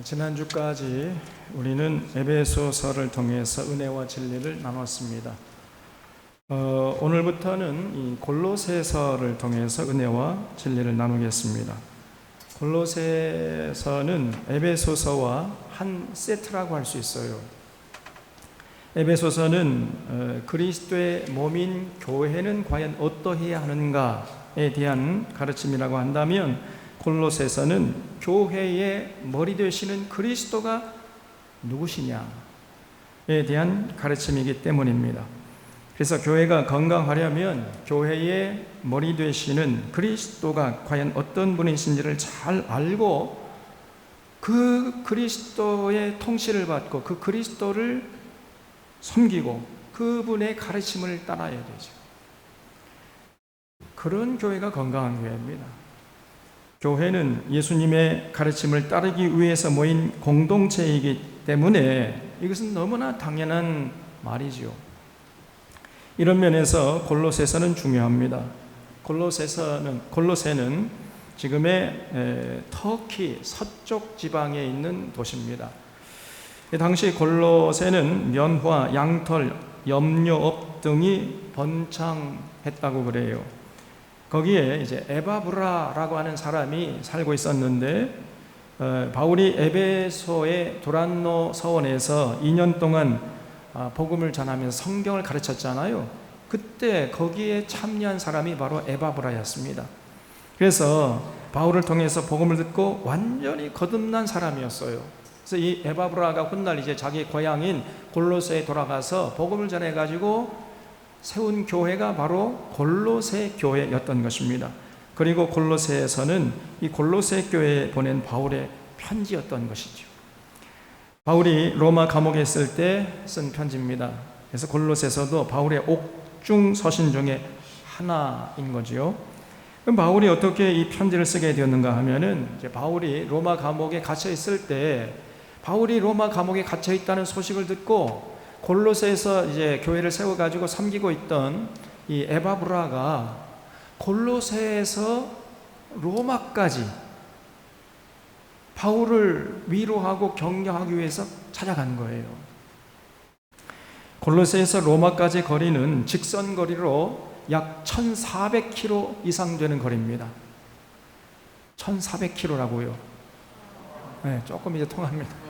지난주까지 우리는 에베소서를 통해서 은혜와 진리를 나눴습니다. 오늘부터는 이 골로새서를 통해서 은혜와 진리를 나누겠습니다. 골로새서는 에베소서와 한 세트라고 할 수 있어요. 에베소서는 그리스도의 몸인 교회는 과연 어떠해야 하는가에 대한 가르침이라고 한다면, 골로새서는 교회의 머리 되시는 그리스도가 누구시냐에 대한 가르침이기 때문입니다. 그래서 교회가 건강하려면 교회의 머리 되시는 그리스도가 과연 어떤 분이신지를 잘 알고 그 그리스도의 통치를 받고 그 그리스도를 섬기고 그분의 가르침을 따라야 되죠. 그런 교회가 건강한 교회입니다. 교회는 예수님의 가르침을 따르기 위해서 모인 공동체이기 때문에 이것은 너무나 당연한 말이죠. 이런 면에서 골로새서는 중요합니다. 골로새는 지금의 터키 서쪽 지방에 있는 도시입니다. 당시 골로새는 면화, 양털, 염료업 등이 번창했다고 그래요. 거기에 이제 에바브라라고 하는 사람이 살고 있었는데, 바울이 에베소의 도란노 서원에서 2년 동안 복음을 전하면서 성경을 가르쳤잖아요. 그때 거기에 참여한 사람이 바로 에바브라였습니다. 그래서 바울을 통해서 복음을 듣고 완전히 거듭난 사람이었어요. 그래서 이 에바브라가 훗날 이제 자기 고향인 골로새에 돌아가서 복음을 전해가지고 세운 교회가 바로 골로새 교회였던 것입니다. 그리고 골로새에서는 이 골로새 교회에 보낸 바울의 편지였던 것이죠. 바울이 로마 감옥에 있을 때 쓴 편지입니다. 그래서 골로새서도 바울의 옥중 서신 중에 하나인 거죠. 그럼 바울이 어떻게 이 편지를 쓰게 되었는가 하면은, 이제 바울이 로마 감옥에 갇혀 있을 때, 바울이 로마 감옥에 갇혀 있다는 소식을 듣고 골로새에서 이제 교회를 세워가지고 섬기고 있던 이 에바브라가 골로새에서 로마까지 바울을 위로하고 격려하기 위해서 찾아간 거예요. 골로새에서 로마까지 거리는 직선 거리로 약 1400km 이상 되는 거리입니다. 1400km라고요. 네, 조금 이제 통합니다.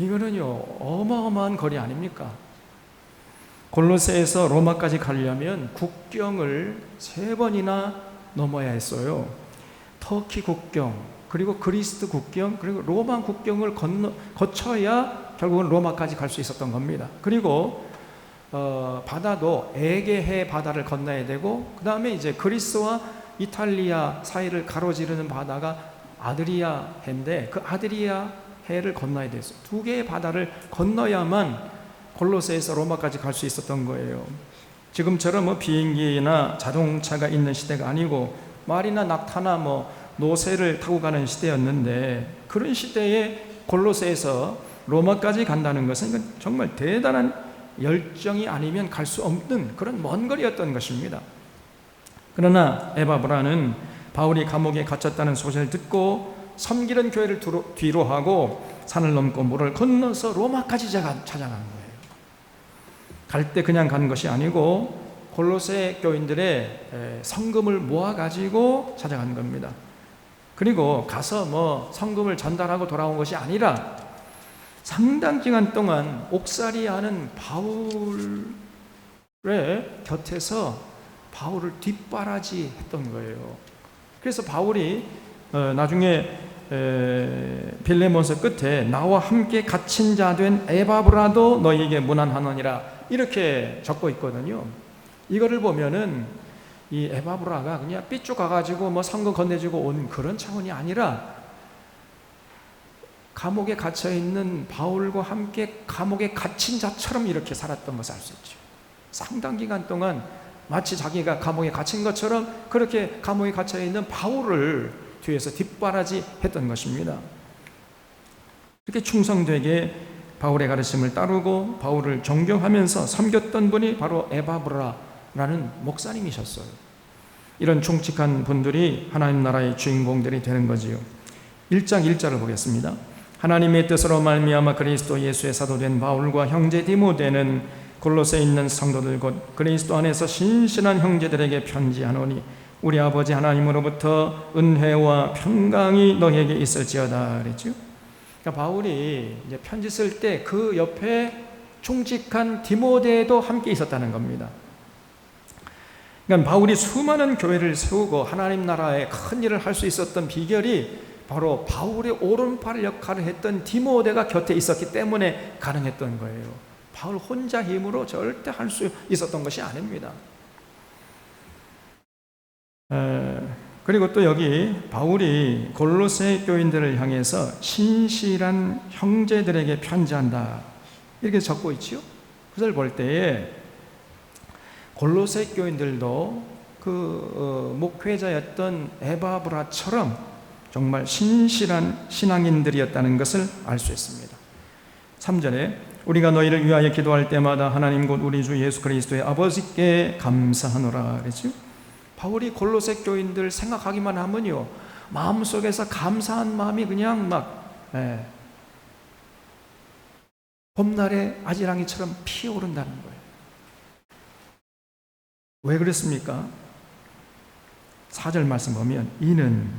이거는요, 어마어마한 거리 아닙니까? 골로새에서 로마까지 가려면 국경을 3번이나 넘어야 했어요. 터키 국경, 그리고 그리스 국경, 그리고 로마 국경을 거쳐야 결국은 로마까지 갈 수 있었던 겁니다. 그리고 바다도 에게해 바다를 건너야 되고, 그 다음에 이제 그리스와 이탈리아 사이를 가로지르는 바다가 아드리아 해인데, 그 아드리아 해를 건너야 됐어요. 2개의 바다를 건너야만 골로새에서 로마까지 갈 수 있었던 거예요. 지금처럼 비행기나 자동차가 있는 시대가 아니고 말이나 낙타나 노새를 타고 가는 시대였는데, 그런 시대에 골로새에서 로마까지 간다는 것은 이건 정말 대단한 열정이 아니면 갈 수 없는 그런 먼 거리였던 것입니다. 그러나 에바브라는 바울이 감옥에 갇혔다는 소식을 듣고 섬기는 교회를 뒤로 하고 산을 넘고 물을 건너서 로마까지 찾아간 거예요. 갈 때 그냥 간 것이 아니고 골로새 교인들의 성금을 모아가지고 찾아간 겁니다. 그리고 가서 성금을 전달하고 돌아온 것이 아니라 상당 기간 동안 옥살이하는 바울의 곁에서 바울을 뒷바라지 했던 거예요. 그래서 바울이 나중에 빌레몬서 끝에 나와 함께 갇힌 자 된 에바브라도 너희에게 문안하노니라 이렇게 적고 있거든요. 이거를 보면은 이 에바브라가 그냥 삐쭉 가가지고 성금 건네주고 온 그런 차원이 아니라 감옥에 갇혀 있는 바울과 함께 감옥에 갇힌 자처럼 이렇게 살았던 것을 알 수 있죠. 상당 기간 동안 마치 자기가 감옥에 갇힌 것처럼 그렇게 감옥에 갇혀 있는 바울을 뒤에서 뒷바라지 했던 것입니다. 이렇게 충성되게 바울의 가르침을 따르고 바울을 존경하면서 섬겼던 분이 바로 에바브라라는 목사님이셨어요. 이런 충직한 분들이 하나님 나라의 주인공들이 되는 거지요. 1장 1절을 보겠습니다. 하나님의 뜻으로 말미암아 그리스도 예수의 사도된 바울과 형제 디모데는 골로새에 있는 성도들 곧 그리스도 안에서 신실한 형제들에게 편지하노니 우리 아버지 하나님으로부터 은혜와 평강이 너희에게 있을지어다 그랬죠. 그러니까 바울이 이제 편지 쓸 때 그 옆에 충직한 디모데도 함께 있었다는 겁니다. 그러니까 바울이 수많은 교회를 세우고 하나님 나라에 큰 일을 할 수 있었던 비결이 바로 바울의 오른팔 역할을 했던 디모데가 곁에 있었기 때문에 가능했던 거예요. 바울 혼자 힘으로 절대 할 수 있었던 것이 아닙니다. 그리고 또 여기 바울이 골로새 교인들을 향해서 신실한 형제들에게 편지한다 이렇게 적고 있지요. 그걸 볼 때에 골로새 교인들도 그 목회자였던 에바브라처럼 정말 신실한 신앙인들이었다는 것을 알 수 있습니다. 3절에 우리가 너희를 위하여 기도할 때마다 하나님 곧 우리 주 예수 그리스도의 아버지께 감사하노라 그랬죠. 바울이 골로새 교인들 생각하기만 하면요 마음속에서 감사한 마음이 그냥 막 봄날의 아지랑이처럼 피어오른다는 거예요. 왜 그랬습니까? 4절 말씀 보면 이는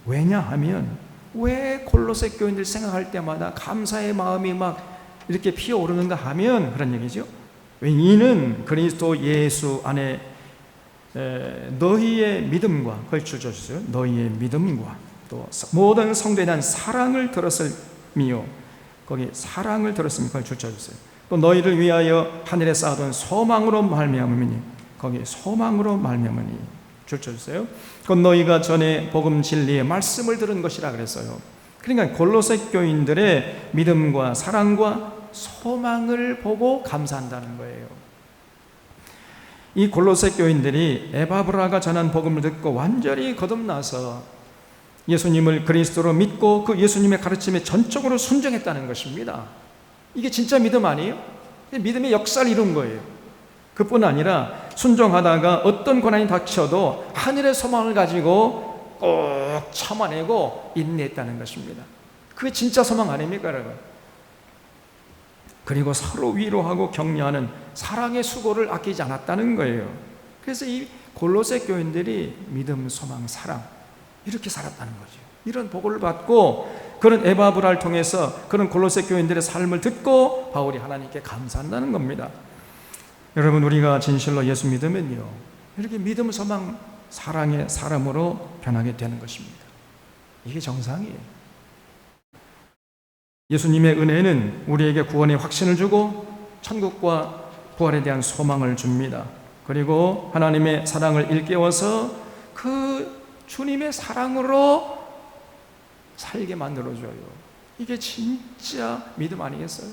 왜냐하면 왜 골로새 교인들 생각할 때마다 감사의 마음이 막 이렇게 피어오르는가 하면 그런 얘기죠. 이는 그리스도 예수 안에 너희의 믿음과 그걸 줄여주세요. 너희의 믿음과 또 모든 성도에 대한 사랑을 들었음이요. 거기 사랑을 들었으면 그걸 줄여주세요. 또 너희를 위하여 하늘에 쌓아둔 소망으로 말미암으니 거기 소망으로 말미암으니 줄여주세요. 곧 너희가 전에 복음 진리의 말씀을 들은 것이라 그랬어요. 그러니까 골로새 교인들의 믿음과 사랑과 소망을 보고 감사한다는 거예요. 이 골로새 교인들이 에바브라가 전한 복음을 듣고 완전히 거듭나서 예수님을 그리스도로 믿고 그 예수님의 가르침에 전적으로 순종했다는 것입니다. 이게 진짜 믿음 아니에요? 믿음의 역사를 이룬 거예요. 그뿐 아니라 순종하다가 어떤 고난이 닥쳐도 하늘의 소망을 가지고 꼭 참아내고 인내했다는 것입니다. 그게 진짜 소망 아닙니까, 여러분? 그리고 서로 위로하고 격려하는 사랑의 수고를 아끼지 않았다는 거예요. 그래서 이 골로새 교인들이 믿음, 소망, 사랑 이렇게 살았다는 거죠. 이런 복을 받고 그런 에바브라를 통해서 그런 골로새 교인들의 삶을 듣고 바울이 하나님께 감사한다는 겁니다. 여러분, 우리가 진실로 예수 믿으면요 이렇게 믿음, 소망, 사랑의 사람으로 변하게 되는 것입니다. 이게 정상이에요. 예수님의 은혜는 우리에게 구원의 확신을 주고 천국과 부활에 대한 소망을 줍니다. 그리고 하나님의 사랑을 일깨워서 그 주님의 사랑으로 살게 만들어줘요. 이게 진짜 믿음 아니겠어요?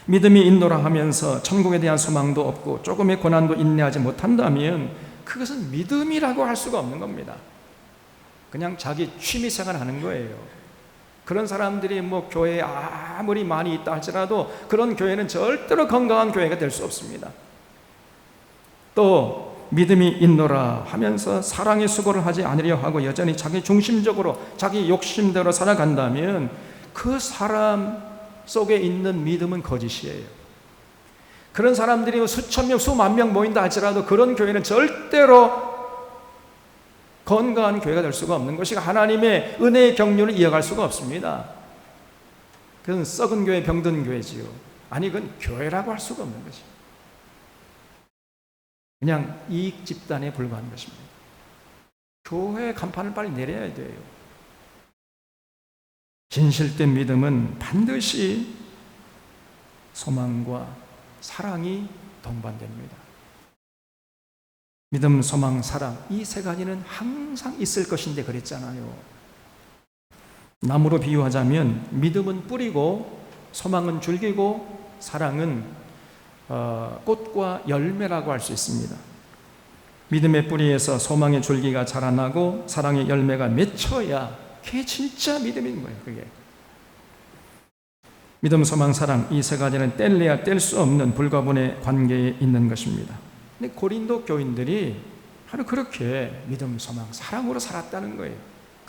믿음이 인도라 하면서 천국에 대한 소망도 없고 조금의 고난도 인내하지 못한다면 그것은 믿음이라고 할 수가 없는 겁니다. 그냥 자기 취미생활 하는 거예요. 그런 사람들이 뭐 교회에 아무리 많이 있다 할지라도 그런 교회는 절대로 건강한 교회가 될 수 없습니다. 또 믿음이 있노라 하면서 사랑의 수고를 하지 않으려 하고 여전히 자기 중심적으로 자기 욕심대로 살아간다면 그 사람 속에 있는 믿음은 거짓이에요. 그런 사람들이 수천 명, 수만 명 모인다 할지라도 그런 교회는 절대로 건강한 교회가 될 수가 없는 것이 하나님의 은혜의 경륜을 이어갈 수가 없습니다. 그건 썩은 교회, 병든 교회지요. 아니, 그건 교회라고 할 수가 없는 것이죠. 그냥 이익 집단에 불과한 것입니다. 교회의 간판을 빨리 내려야 돼요. 진실된 믿음은 반드시 소망과 사랑이 동반됩니다. 믿음, 소망, 사랑 이 세 가지는 항상 있을 것인데 그랬잖아요. 나무로 비유하자면 믿음은 뿌리고 소망은 줄기고 사랑은 꽃과 열매라고 할 수 있습니다. 믿음의 뿌리에서 소망의 줄기가 자라나고 사랑의 열매가 맺혀야 그게 진짜 믿음인 거예요. 그게 믿음, 소망, 사랑 이 세 가지는 뗄래야 뗄 수 없는 불가분의 관계에 있는 것입니다. 근데 고린도 교인들이 바로 그렇게 믿음, 소망, 사랑으로 살았다는 거예요.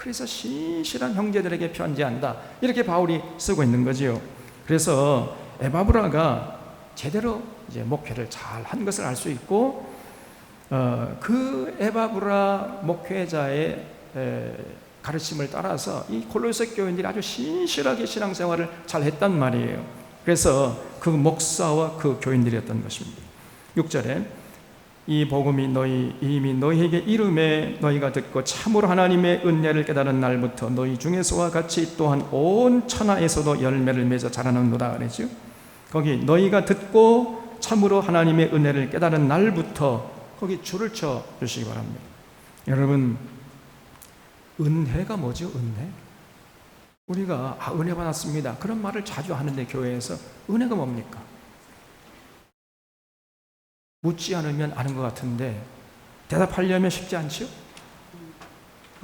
그래서 신실한 형제들에게 편지한다. 이렇게 바울이 쓰고 있는 거지요. 그래서 에바브라가 제대로 이제 목회를 잘 한 것을 알 수 있고, 그 에바브라 목회자의 가르침을 따라서 이 골로새 교인들이 아주 신실하게 신앙생활을 잘 했단 말이에요. 그래서 그 목사와 그 교인들이었던 것입니다. 6절에 이 복음이 이미 너희에게 이름에 너희가 듣고 참으로 하나님의 은혜를 깨달은 날부터 너희 중에서와 같이 또한 온 천하에서도 열매를 맺어 자라는도다 그랬죠. 거기 너희가 듣고 참으로 하나님의 은혜를 깨달은 날부터 거기 줄을 쳐 주시기 바랍니다. 여러분, 은혜가 뭐죠? 은혜? 우리가 은혜 받았습니다 그런 말을 자주 하는데 교회에서 은혜가 뭡니까? 묻지 않으면 아는 것 같은데 대답하려면 쉽지 않죠?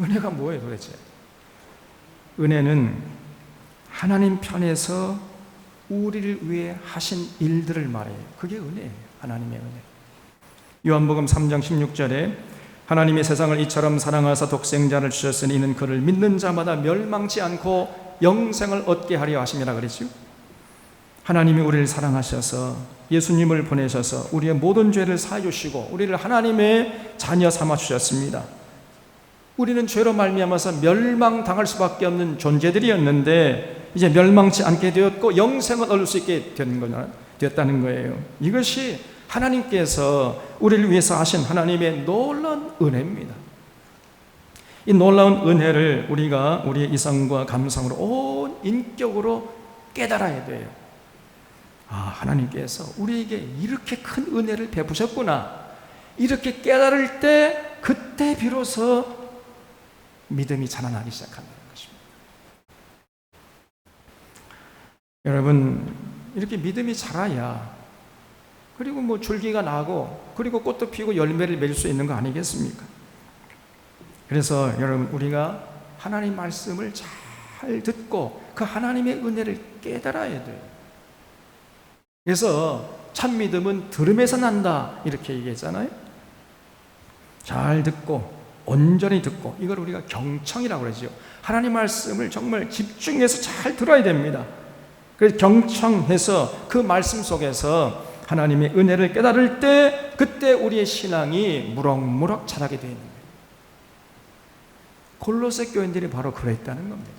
은혜가 뭐예요 도대체? 은혜는 하나님 편에서 우리를 위해 하신 일들을 말해요. 그게 은혜예요. 하나님의 은혜. 요한복음 3장 16절에 하나님이 세상을 이처럼 사랑하사 독생자를 주셨으니 이는 그를 믿는 자마다 멸망치 않고 영생을 얻게 하려 하심이라 그랬죠. 하나님이 우리를 사랑하셔서 예수님을 보내셔서 우리의 모든 죄를 사해 주시고 우리를 하나님의 자녀 삼아 주셨습니다. 우리는 죄로 말미암아서 멸망당할 수밖에 없는 존재들이었는데 이제 멸망치 않게 되었고 영생을 얻을 수 있게 되었다는 거예요. 이것이 하나님께서 우리를 위해서 하신 하나님의 놀라운 은혜입니다. 이 놀라운 은혜를 우리가 우리의 이성과 감성으로 온 인격으로 깨달아야 돼요. 하나님께서 우리에게 이렇게 큰 은혜를 베푸셨구나. 이렇게 깨달을 때 그때 비로소 믿음이 자라나기 시작한다는 것입니다. 여러분, 이렇게 믿음이 자라야 그리고 줄기가 나고 그리고 꽃도 피고 열매를 맺을 수 있는 거 아니겠습니까? 그래서 여러분, 우리가 하나님 말씀을 잘 듣고 그 하나님의 은혜를 깨달아야 돼요. 그래서 참 믿음은 들음에서 난다 이렇게 얘기했잖아요. 잘 듣고 온전히 듣고, 이걸 우리가 경청이라고 그러죠. 하나님 말씀을 정말 집중해서 잘 들어야 됩니다. 그래서 경청해서 그 말씀 속에서 하나님의 은혜를 깨달을 때 그때 우리의 신앙이 무럭무럭 자라게 되어 있는 거예요. 골로새 교인들이 바로 그랬다는 겁니다.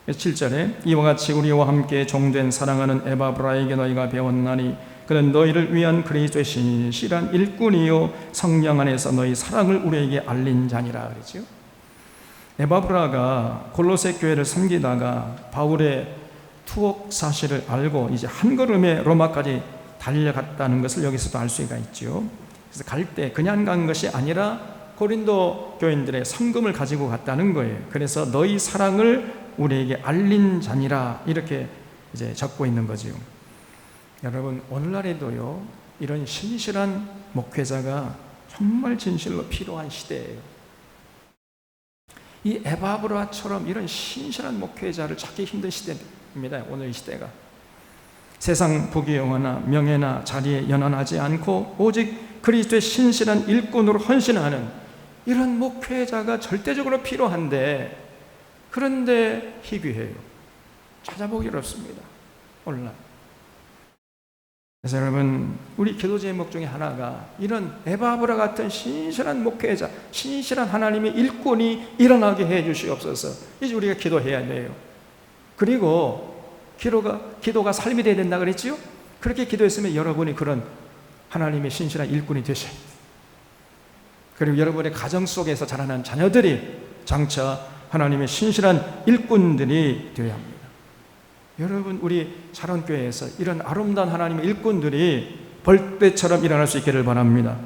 7절에 이와 같이 우리와 함께 종된 사랑하는 에바브라에게 너희가 배웠나니 그는 너희를 위한 그리스도의 신실한 일꾼이요 성령 안에서 너희 사랑을 우리에게 알린 자니라 그랬죠. 에바브라가 골로새 교회를 섬기다가 바울의 투옥 사실을 알고 이제 한 걸음에 로마까지 달려갔다는 것을 여기서도 알 수가 있죠. 그래서 갈 때 그냥 간 것이 아니라 고린도 교인들의 성금을 가지고 갔다는 거예요. 그래서 너희 사랑을 우리에게 알린 자니라 이렇게 이제 적고 있는 거지요. 여러분, 오늘날에도요 이런 신실한 목회자가 정말 진실로 필요한 시대예요. 이 에바브라처럼 이런 신실한 목회자를 찾기 힘든 시대입니다. 오늘 이 시대가 세상 부귀영화나 명예나 자리에 연연하지 않고 오직 그리스도의 신실한 일꾼으로 헌신하는 이런 목회자가 절대적으로 필요한데, 그런데 희귀해요. 찾아보기 어렵습니다. 오늘날. 그래서 여러분, 우리 기도 제목 중에 하나가 이런 에바브라 같은 신실한 목회자, 신실한 하나님의 일꾼이 일어나게 해 주시옵소서. 이제 우리가 기도해야 돼요. 그리고 기도가 삶이 되어야 된다 그랬지요? 그렇게 기도했으면 여러분이 그런 하나님의 신실한 일꾼이 되셔야 돼요. 그리고 여러분의 가정 속에서 자라난 자녀들이 장차 하나님의 신실한 일꾼들이 되어야 합니다. 여러분, 우리 자론교회에서 이런 아름다운 하나님의 일꾼들이 벌떼처럼 일어날 수 있기를 바랍니다.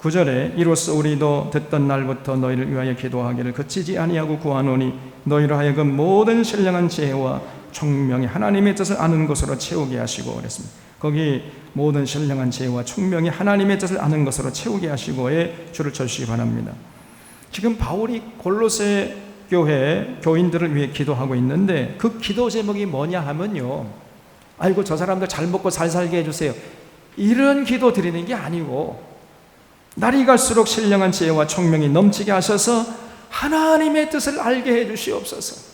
9절에 이로써 우리도 듣던 날부터 너희를 위하여 기도하기를 그치지 아니하고 구하노니 너희로 하여금 모든 신령한 지혜와 총명이 하나님의 뜻을 아는 것으로 채우게 하시고 그랬습니다. 거기 모든 신령한 지혜와 총명이 하나님의 뜻을 아는 것으로 채우게 하시고에 줄을 쳐주시기 바랍니다. 지금 바울이 골로새 교회 교인들을 위해 기도하고 있는데 그 기도 제목이 뭐냐 하면요, 아이고 저 사람들 잘 먹고 잘 살게 해주세요, 이런 기도 드리는 게 아니고 날이 갈수록 신령한 지혜와 총명이 넘치게 하셔서 하나님의 뜻을 알게 해 주시옵소서.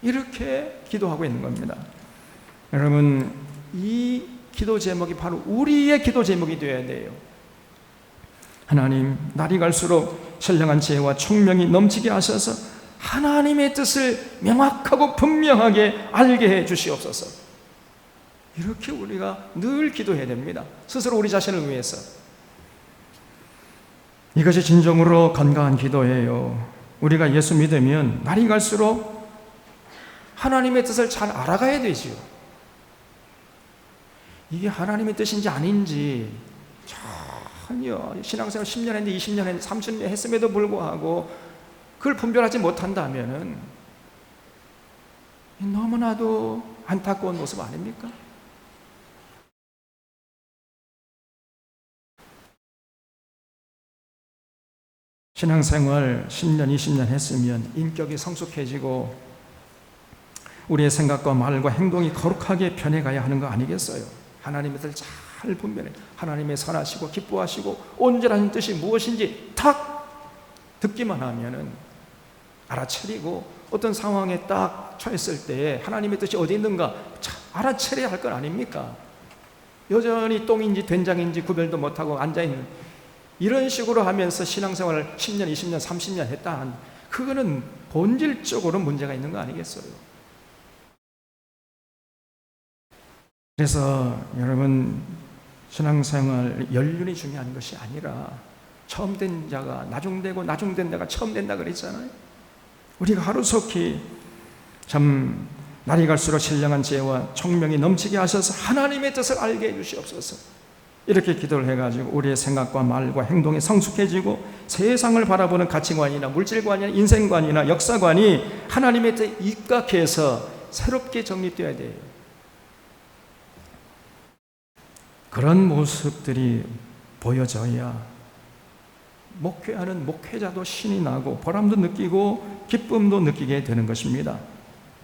이렇게 기도하고 있는 겁니다. 여러분, 이 기도 제목이 바로 우리의 기도 제목이 되어야 돼요. 하나님, 날이 갈수록 신령한 지혜와 총명이 넘치게 하셔서 하나님의 뜻을 명확하고 분명하게 알게 해 주시옵소서. 이렇게 우리가 늘 기도해야 됩니다. 스스로 우리 자신을 위해서. 이것이 진정으로 건강한 기도예요. 우리가 예수 믿으면 날이 갈수록 하나님의 뜻을 잘 알아가야 되지요. 이게 하나님의 뜻인지 아닌지 전혀 신앙생활 10년 했는데 20년 했는데 30년 했음에도 불구하고 그걸 분별하지 못한다면 너무나도 안타까운 모습 아닙니까? 신앙생활 10년, 20년 했으면 인격이 성숙해지고 우리의 생각과 말과 행동이 거룩하게 변해가야 하는 거 아니겠어요? 하나님의 뜻을 잘 분별해 하나님의 선하시고 기뻐하시고 온전한 뜻이 무엇인지 탁 듣기만 하면은 알아차리고 어떤 상황에 딱 처했을 때 하나님의 뜻이 어디 있는가 알아차려야 할 건 아닙니까? 여전히 똥인지 된장인지 구별도 못하고 앉아있는 이런 식으로 하면서 신앙생활을 10년, 20년, 30년 했다. 그거는 본질적으로 문제가 있는 거 아니겠어요? 그래서 여러분, 신앙생활 연륜이 중요한 것이 아니라 처음 된 자가 나중되고 나중된 자가 처음 된다 그랬잖아요. 우리가 하루속히 참 날이 갈수록 신령한 지혜와 총명이 넘치게 하셔서 하나님의 뜻을 알게 해주시옵소서. 이렇게 기도를 해가지고 우리의 생각과 말과 행동이 성숙해지고 세상을 바라보는 가치관이나 물질관이나 인생관이나 역사관이 하나님의 뜻에 입각해서 새롭게 정립되어야 돼요. 그런 모습들이 보여져야 목회하는 목회자도 신이 나고 보람도 느끼고 기쁨도 느끼게 되는 것입니다.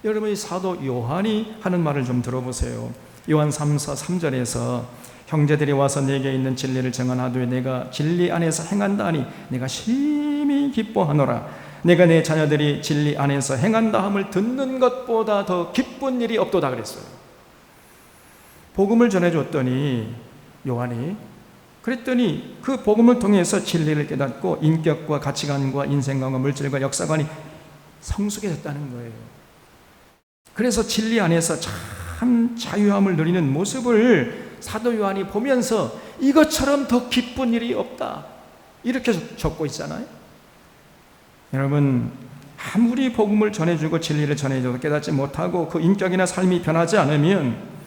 여러분이 사도 요한이 하는 말을 좀 들어보세요. 요한 3서 3절에서 형제들이 와서 내게 있는 진리를 정하나되 내가 진리 안에서 행한다 하니 내가 심히 기뻐하노라. 내가 내 자녀들이 진리 안에서 행한다 함을 듣는 것보다 더 기쁜 일이 없도다 그랬어요. 복음을 전해줬더니 요한이 그랬더니 그 복음을 통해서 진리를 깨닫고 인격과 가치관과 인생관과 물질과 역사관이 성숙해졌다는 거예요. 그래서 진리 안에서 참 자유함을 누리는 모습을 사도 요한이 보면서 이것처럼 더 기쁜 일이 없다 이렇게 적고 있잖아요. 여러분, 아무리 복음을 전해주고 진리를 전해줘도 깨닫지 못하고 그 인격이나 삶이 변하지 않으면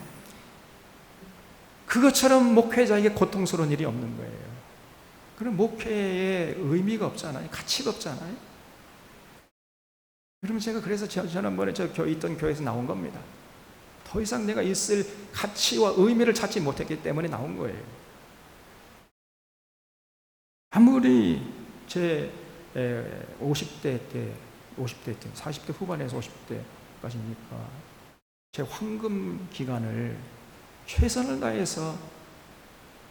그것처럼 목회자에게 고통스러운 일이 없는 거예요. 그럼 목회에 의미가 없잖아요. 가치가 없잖아요. 여러분, 제가 그래서 지난번에 저 있던 교회에서 나온 겁니다. 더 이상 내가 있을 가치와 의미를 찾지 못했기 때문에 나온 거예요. 아무리 제 50대 때, 40대 후반에서 50대까지니까 제 황금 기간을 최선을 다해서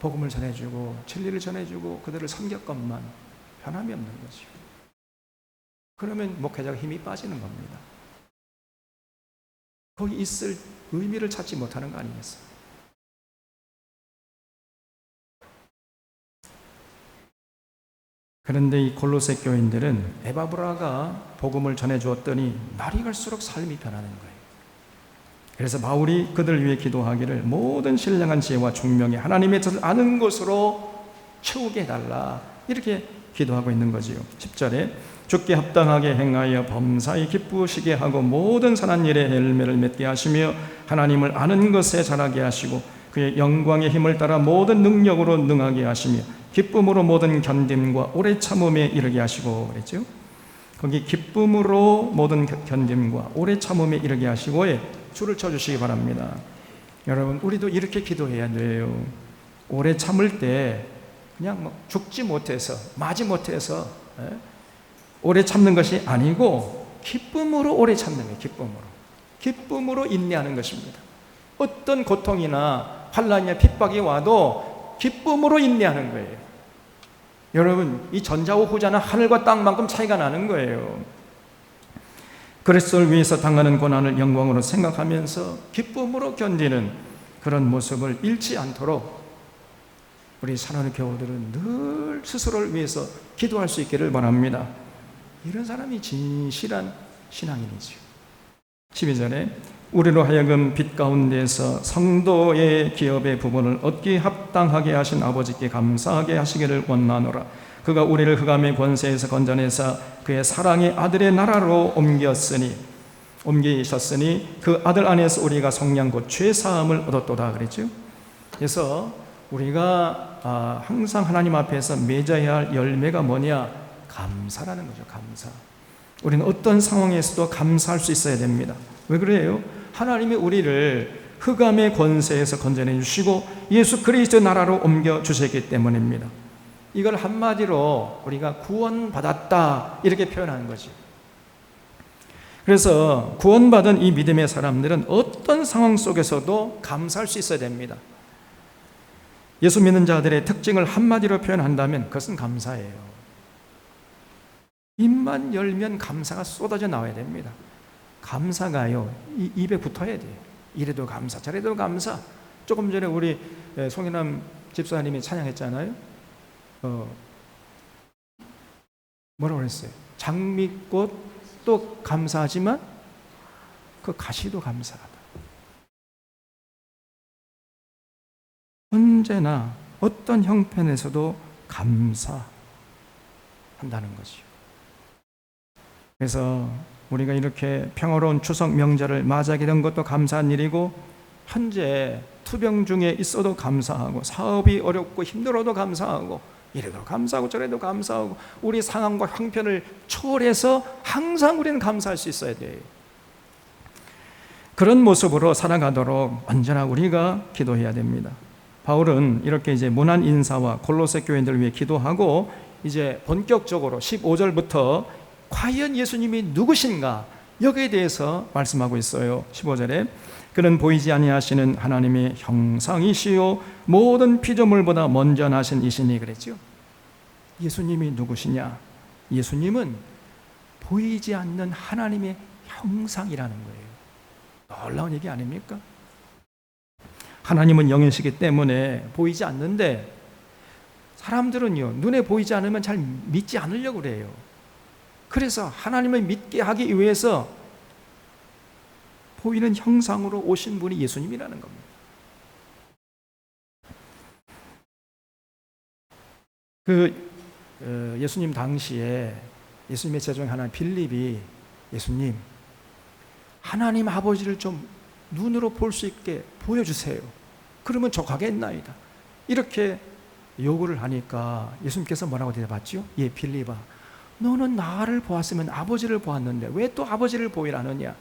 복음을 전해주고 진리를 전해주고 그들을 섬겼건만 변함이 없는 거죠. 그러면 목회자가 힘이 빠지는 겁니다. 거기 있을 의미를 찾지 못하는 거 아니겠어요? 그런데 이 골로새 교인들은 에바브라가 복음을 전해주었더니 날이 갈수록 삶이 변하는 거예요. 그래서 바울이 그들을 위해 기도하기를 모든 신령한 지혜와 총명이 하나님의 뜻을 아는 것으로 채우게 해달라 이렇게 기도하고 있는 거지요. 10절에 주께 합당하게 행하여 범사에 기쁘시게 하고 모든 선한 일에 열매를 맺게 하시며 하나님을 아는 것에 자라게 하시고 그의 영광의 힘을 따라 모든 능력으로 능하게 하시며 기쁨으로 모든 견딤과 오래 참음에 이르게 하시고 그랬죠. 거기 기쁨으로 모든 견딤과 오래 참음에 이르게 하시고에 줄을 쳐주시기 바랍니다. 여러분, 우리도 이렇게 기도해야 돼요. 오래 참을 때 그냥 죽지 못해서 마지 못해서 오래 참는 것이 아니고 기쁨으로 오래 참는 거예요. 기쁨으로 인내하는 것입니다. 어떤 고통이나 환난이나 핍박이 와도 기쁨으로 인내하는 거예요. 여러분, 이 전자와 후자는 하늘과 땅만큼 차이가 나는 거예요. 그리스도를 위해서 당하는 고난을 영광으로 생각하면서 기쁨으로 견디는 그런 모습을 잃지 않도록 우리 사랑하는 교우들은 늘 스스로를 위해서 기도할 수 있기를 바랍니다. 이런 사람이 진실한 신앙인이죠. 12절에 우리로 하여금 빛 가운데서 성도의 기업의 부분을 얻기 합당하게 하신 아버지께 감사하게 하시기를 원하노라. 그가 우리를 흑암의 권세에서 건져내사 그의 사랑의 아들의 나라로 옮기셨으니 그 아들 안에서 우리가 성량 곧 죄사함을 얻었도다 그랬죠. 그래서 우리가 항상 하나님 앞에서 맺어야 할 열매가 뭐냐? 감사라는 거죠. 감사. 우리는 어떤 상황에서도 감사할 수 있어야 됩니다. 왜 그래요? 하나님이 우리를 흑암의 권세에서 건져내 주시고 예수 그리스도의 나라로 옮겨 주셨기 때문입니다. 이걸 한마디로 우리가 구원받았다 이렇게 표현하는 거지. 그래서 구원받은 이 믿음의 사람들은 어떤 상황 속에서도 감사할 수 있어야 됩니다. 예수 믿는 자들의 특징을 한마디로 표현한다면 그것은 감사예요. 입만 열면 감사가 쏟아져 나와야 됩니다. 감사가요, 입에 붙어야 돼요. 이래도 감사, 저래도 감사. 조금 전에 우리 송인남 집사님이 찬양했잖아요. 뭐라고 그랬어요? 장미꽃도 감사하지만 그 가시도 감사하다. 언제나 어떤 형편에서도 감사한다는 것이요. 그래서 우리가 이렇게 평화로운 추석 명절을 맞이하게 된 것도 감사한 일이고, 현재 투병 중에 있어도 감사하고, 사업이 어렵고 힘들어도 감사하고, 이래도 감사하고 저래도 감사하고, 우리 상황과 형편을 초월해서 항상 우리는 감사할 수 있어야 돼요. 그런 모습으로 살아가도록 언제나 우리가 기도해야 됩니다. 바울은 이렇게 이제 문안 인사와 골로새 교인들을 위해 기도하고, 이제 본격적으로 15절부터 과연 예수님이 누구신가 여기에 대해서 말씀하고 있어요. 15절에 그는 보이지 아니하시는 하나님의 형상이시요 모든 피조물보다 먼저 나신 이시니 그랬죠. 예수님이 누구시냐? 예수님은 보이지 않는 하나님의 형상이라는 거예요. 놀라운 얘기 아닙니까? 하나님은 영이시기 때문에 보이지 않는데, 사람들은요 눈에 보이지 않으면 잘 믿지 않으려고 그래요. 그래서 하나님을 믿게 하기 위해서 보이는 형상으로 오신 분이 예수님이라는 겁니다. 예수님 당시에 예수님의 제자 중에 하나 빌립이 예수님, 하나님 아버지를 좀 눈으로 볼 수 있게 보여주세요. 그러면 저 가겠나이다. 이렇게 요구를 하니까 예수님께서 뭐라고 대답하죠? 예, 빌립아, 너는 나를 보았으면 아버지를 보았는데 왜 또 아버지를 보이라느냐?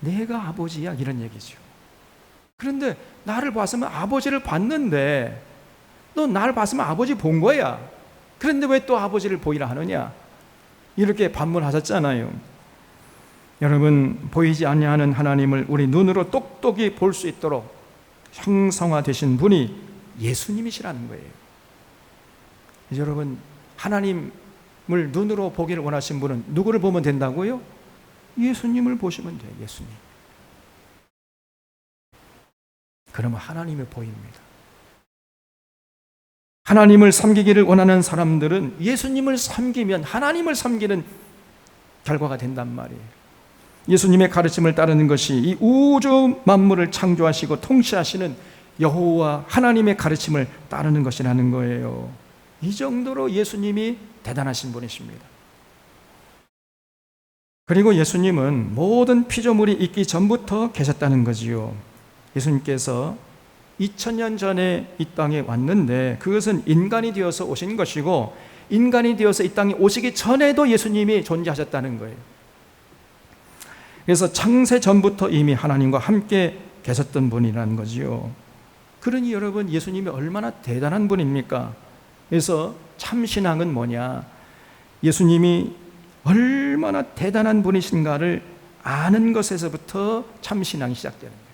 내가 아버지야, 이런 얘기죠. 그런데 나를 봤으면 아버지를 봤는데, 너 나를 봤으면 아버지 본 거야. 그런데 왜 또 아버지를 보이라 하느냐? 이렇게 반문하셨잖아요. 여러분, 보이지 아니하는 하나님을 우리 눈으로 똑똑히 볼 수 있도록 형성화되신 분이 예수님이시라는 거예요. 여러분, 하나님을 눈으로 보기를 원하신 분은 누구를 보면 된다고요? 예수님을 보시면 돼요. 예수님. 그러면 하나님이 보입니다. 하나님을 섬기기를 원하는 사람들은 예수님을 섬기면 하나님을 섬기는 결과가 된단 말이에요. 예수님의 가르침을 따르는 것이 이 우주 만물을 창조하시고 통치하시는 여호와 하나님의 가르침을 따르는 것이라는 거예요. 이 정도로 예수님이 대단하신 분이십니다. 그리고 예수님은 모든 피조물이 있기 전부터 계셨다는 거지요. 예수님께서 2000년 전에 이 땅에 왔는데 그것은 인간이 되어서 오신 것이고, 인간이 되어서 이 땅에 오시기 전에도 예수님이 존재하셨다는 거예요. 그래서 창세 전부터 이미 하나님과 함께 계셨던 분이라는 거지요. 그러니 여러분, 예수님이 얼마나 대단한 분입니까? 그래서 참신앙은 뭐냐? 예수님이 얼마나 대단한 분이신가를 아는 것에서부터 참신앙이 시작되는 거예요.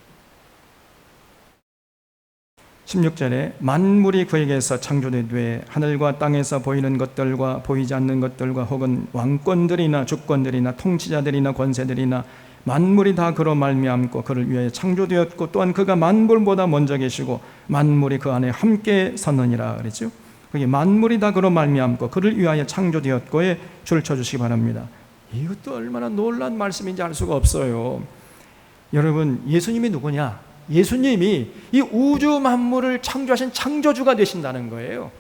16절에 만물이 그에게서 창조되되 하늘과 땅에서 보이는 것들과 보이지 않는 것들과 혹은 왕권들이나 주권들이나 통치자들이나 권세들이나 만물이 다 그로 말미암고 그를 위하여 창조되었고 또한 그가 만물보다 먼저 계시고 만물이 그 안에 함께 섰느니라 그랬죠. 그게 만물이 다 그로 말미암고 그를 위하여 창조되었고에 줄 쳐주시기 바랍니다. 이것도 얼마나 놀라운 말씀인지 알 수가 없어요. 여러분, 예수님이 누구냐? 예수님이 이 우주 만물을 창조하신 창조주가 되신다는 거예요.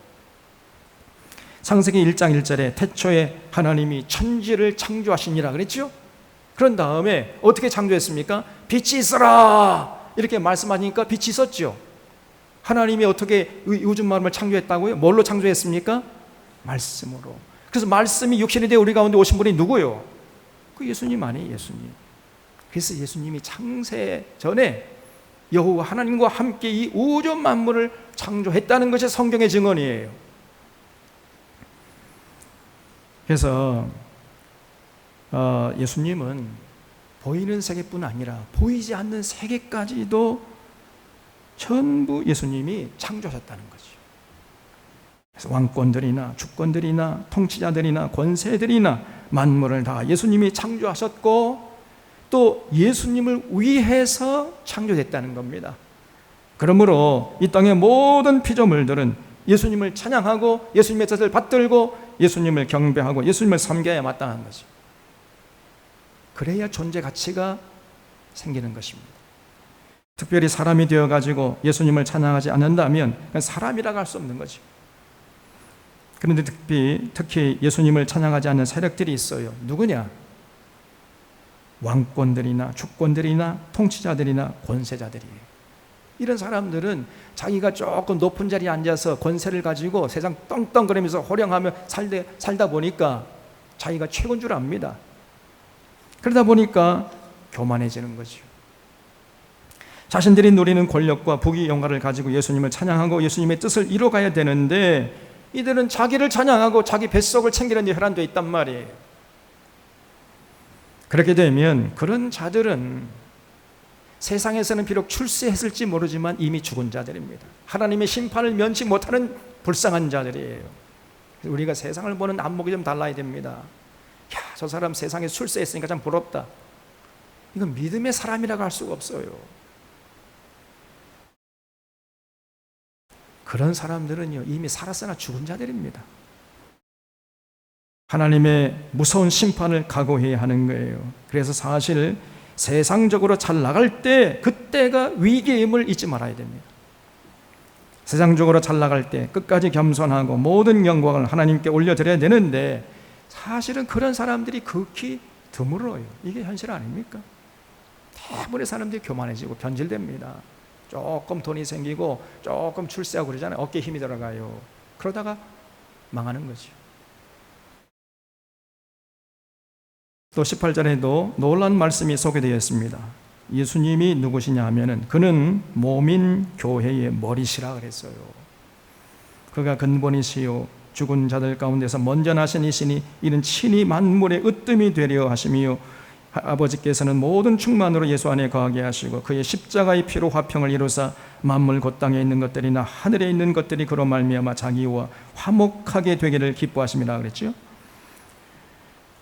창세기 1장 1절에 태초에 하나님이 천지를 창조하시니라 그랬죠. 그런 다음에 어떻게 창조했습니까? 빛이 있어라 이렇게 말씀하니까 빛이 있었죠. 하나님이 어떻게 우주 만물을 창조했다고요? 뭘로 창조했습니까? 말씀으로. 그래서 말씀이 육신이 되어 우리 가운데 오신 분이 누구요? 그 예수님 아니에요, 예수님. 그래서 예수님이 창세 전에 여호와 하나님과 함께 이 우주 만물을 창조했다는 것이 성경의 증언이에요. 그래서 예수님은 보이는 세계뿐 아니라 보이지 않는 세계까지도 전부 예수님이 창조하셨다는 거죠. 그래서 왕권들이나 주권들이나 통치자들이나 권세들이나 만물을 다 예수님이 창조하셨고 또 예수님을 위해서 창조됐다는 겁니다. 그러므로 이 땅의 모든 피조물들은 예수님을 찬양하고 예수님의 뜻을 받들고 예수님을 경배하고 예수님을 섬겨야 마땅한 거죠. 그래야 존재 가치가 생기는 것입니다. 특별히 사람이 되어가지고 예수님을 찬양하지 않는다면 그건 사람이라고 할 수 없는 거죠. 그런데 특히 예수님을 찬양하지 않는 세력들이 있어요. 누구냐? 왕권들이나 주권들이나 통치자들이나 권세자들이에요. 이런 사람들은 자기가 조금 높은 자리에 앉아서 권세를 가지고 세상 떵떵거리면서 호령하며 살다 보니까 자기가 최고인 줄 압니다. 그러다 보니까 교만해지는 거죠. 자신들이 누리는 권력과 부귀 영화를 가지고 예수님을 찬양하고 예수님의 뜻을 이뤄가야 되는데 이들은 자기를 찬양하고 자기 뱃속을 챙기는 데 혈안되어 있단 말이에요. 그렇게 되면 그런 자들은 세상에서는 비록 출세했을지 모르지만 이미 죽은 자들입니다. 하나님의 심판을 면치 못하는 불쌍한 자들이에요. 우리가 세상을 보는 안목이 좀 달라야 됩니다. 야, 저 사람 세상에 출세했으니까 참 부럽다. 이건 믿음의 사람이라고 할 수가 없어요. 그런 사람들은요 이미 살았으나 죽은 자들입니다. 하나님의 무서운 심판을 각오해야 하는 거예요. 그래서 사실 세상적으로 잘 나갈 때 그때가 위기임을 잊지 말아야 됩니다. 세상적으로 잘 나갈 때 끝까지 겸손하고 모든 영광을 하나님께 올려드려야 되는데 사실은 그런 사람들이 극히 드물어요. 이게 현실 아닙니까? 대부분의 사람들이 교만해지고 변질됩니다. 조금 돈이 생기고 조금 출세하고 그러잖아요. 어깨에 힘이 들어가요. 그러다가 망하는 거죠. 또 18절에도 놀라운 말씀이 소개되어 있습니다. 예수님이 누구시냐 하면은 그는 몸인 교회의 머리시라 그랬어요. 그가 근본이시요 죽은 자들 가운데서 먼저 나신 이시니 이는 친히 만물의 으뜸이 되려 하심이요 아버지께서는 모든 충만으로 예수 안에 거하게 하시고 그의 십자가의 피로 화평을 이루사 만물 곧 땅에 있는 것들이나 하늘에 있는 것들이 그로 말미암아 자기와 화목하게 되기를 기뻐하심이라 그랬죠.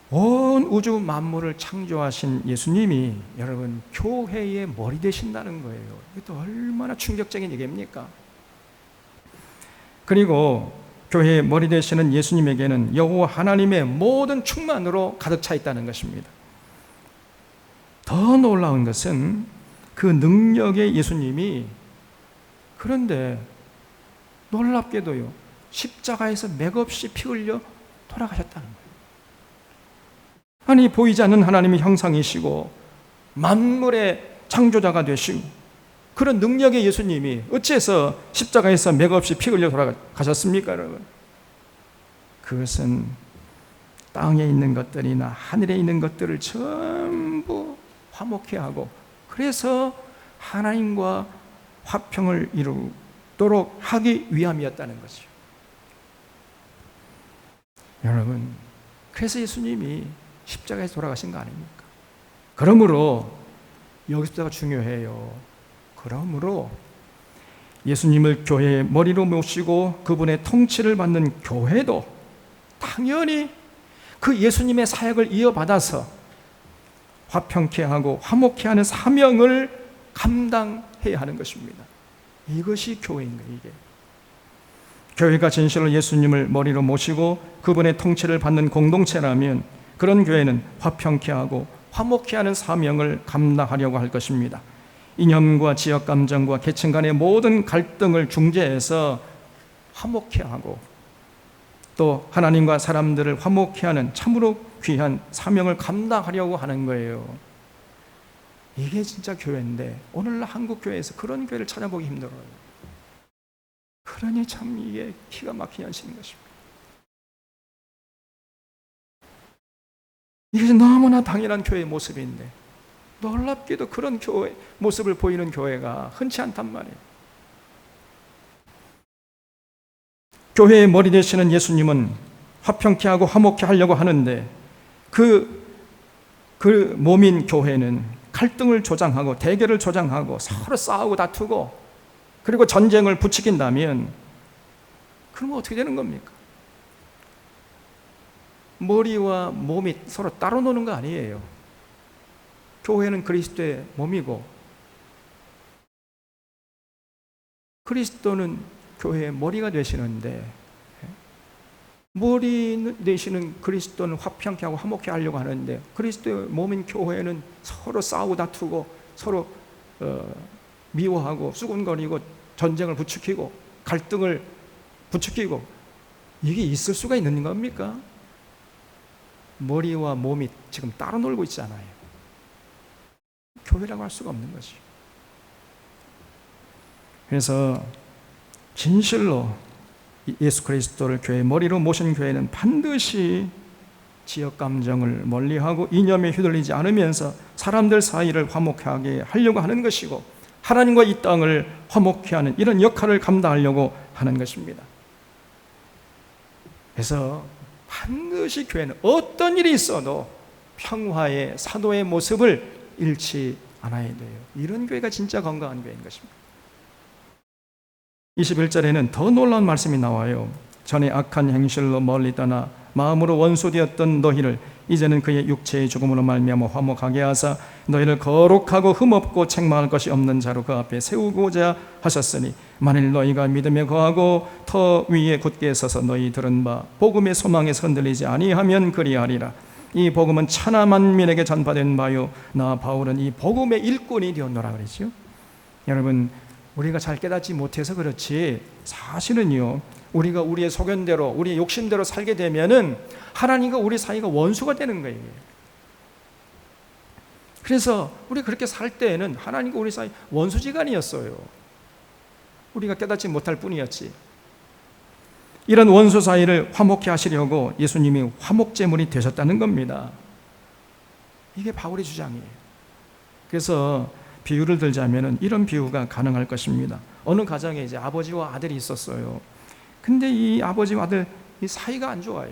온 우주 만물을 창조하신 예수님이 여러분 교회의 머리 되신다는 거예요. 이것도 얼마나 충격적인 얘기입니까? 그리고 교회의 머리 되시는 예수님에게는 여호와 하나님의 모든 충만으로 가득 차 있다는 것입니다. 더 놀라운 것은 그 능력의 예수님이 그런데 놀랍게도요 십자가에서 맥없이 피 흘려 돌아가셨다는 거예요. 아니 보이지 않는 하나님의 형상이시고 만물의 창조자가 되시고 그런 능력의 예수님이 어째서 십자가에서 맥없이 피 흘려 돌아가셨습니까 여러분? 그것은 땅에 있는 것들이나 하늘에 있는 것들을 전부 화목해 하고 그래서 하나님과 화평을 이루도록 하기 위함이었다는 것이죠. 여러분 그래서 예수님이 십자가에서 돌아가신 거 아닙니까? 그러므로 여기서부터가 중요해요. 그러므로 예수님을 교회의 머리로 모시고 그분의 통치를 받는 교회도 당연히 그 예수님의 사역을 이어받아서 화평케 하고 화목케 하는 사명을 감당해야 하는 것입니다. 이것이 교회인 거예요. 이게 교회가 진실로 예수님을 머리로 모시고 그분의 통치를 받는 공동체라면 그런 교회는 화평케 하고 화목케 하는 사명을 감당하려고 할 것입니다. 이념과 지역 감정과 계층 간의 모든 갈등을 중재해서 화목케 하고 또 하나님과 사람들을 화목케 하는 참으로 귀한 사명을 감당하려고 하는 거예요. 이게 진짜 교회인데 오늘날 한국 교회에서 그런 교회를 찾아보기 힘들어요. 그러니 참 이게 기가 막힌 현실인 것입니다. 이게 너무나 당연한 교회의 모습인데 놀랍게도 그런 교회 모습을 보이는 교회가 흔치 않단 말이에요. 교회의 머리 되시는 예수님은 화평케 하고 화목케 하려고 하는데 그 몸인 교회는 갈등을 조장하고 대결을 조장하고 서로 싸우고 다투고 그리고 전쟁을 부추긴다면 그러면 어떻게 되는 겁니까? 머리와 몸이 서로 따로 노는 거 아니에요. 교회는 그리스도의 몸이고 그리스도는 교회의 머리가 되시는데 머리 되시는 그리스도는 화평케 하고 화목케 하려고 하는데 그리스도의 몸인 교회는 서로 싸우고 다투고 서로 미워하고 수군거리고 전쟁을 부추기고 갈등을 부추기고 이게 있을 수가 있는 겁니까? 머리와 몸이 지금 따로 놀고 있잖아요. 교회라고 할 수가 없는 거지. 그래서 진실로 예수 그리스도를 교회의 머리로 모신 교회는 반드시 지역 감정을 멀리하고 이념에 휘둘리지 않으면서 사람들 사이를 화목하게 하려고 하는 것이고 하나님과 이 땅을 화목케 하는 이런 역할을 감당하려고 하는 것입니다. 그래서 반드시 교회는 어떤 일이 있어도 평화의 사도의 모습을 잃지 않아야 돼요. 이런 교회가 진짜 건강한 교회인 것입니다. 21절에는 더 놀라운 말씀이 나와요. 전에 악한 행실로 멀리 떠나 마음으로 원수되었던 너희를 이제는 그의 육체의 죽음으로 말미암아 화목하게 하사 너희를 거룩하고 흠없고 책망할 것이 없는 자로 그 앞에 세우고자 하셨으니 만일 너희가 믿음에 거하고 터 위에 굳게 서서 너희 들은 바 복음의 소망에서 흔들리지 아니하면 그리하리라. 이 복음은 천하 만민에게 전파된 바요 나 바울은 이 복음의 일꾼이 되었노라 그랬죠. 여러분 우리가 잘 깨닫지 못해서 그렇지 사실은요 우리가 우리의 소견대로 우리의 욕심대로 살게 되면은 하나님과 우리 사이가 원수가 되는 거예요. 그래서 우리 그렇게 살 때에는 하나님과 우리 사이 원수지간이었어요. 우리가 깨닫지 못할 뿐이었지. 이런 원수 사이를 화목케 하시려고 예수님이 화목제물이 되셨다는 겁니다. 이게 바울의 주장이에요. 그래서 비유를 들자면은 이런 비유가 가능할 것입니다. 어느 가정에 이제 아버지와 아들이 있었어요. 근데 이 아버지와 아들 이 사이가 안 좋아요.